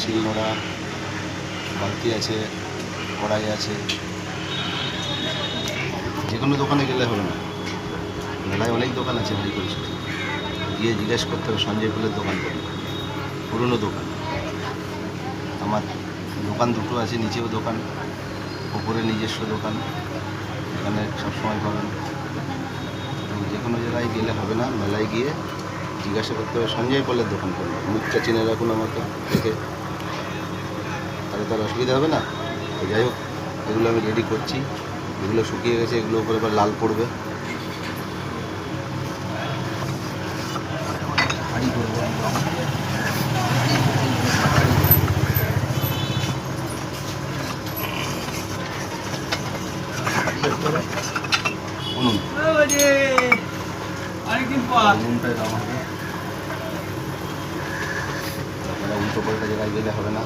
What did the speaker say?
শিলনোড়া, বালতি আছে, কড়াই আছে। যে কোনো দোকানে গেলে হবে না, মেলায় অনেক দোকান আছে। হাঁড়ি কলসি গিয়ে জিজ্ঞেস করতে হবে সঞ্জয় ফুলের দোকান করি, পুরনো দোকান। আমার দোকান দুটো আছে, নিচেও দোকান, উপরে নিজস্ব দোকান। এখানে সবসময় পাবেন। যে কোনো জায়গায় গেলে হবে না, মেলায় গিয়ে জিজ্ঞাসা করতে হবে সঞ্জয় পলের দোকান করবো। মুখটা চিনে রাখুন আমাকে দেখে, তাহলে তার অসুবিধা হবে না। তো যাই হোক, এগুলো আমি রেডি করছি। এগুলো শুকিয়ে গেছে, এগুলো উপরে এবার লাল পড়বে। হাঁড়ি করবো উনুন, উনুনটাই দাম হবে। উল্টো পাল্টা জায়গায় গেলে হবে না।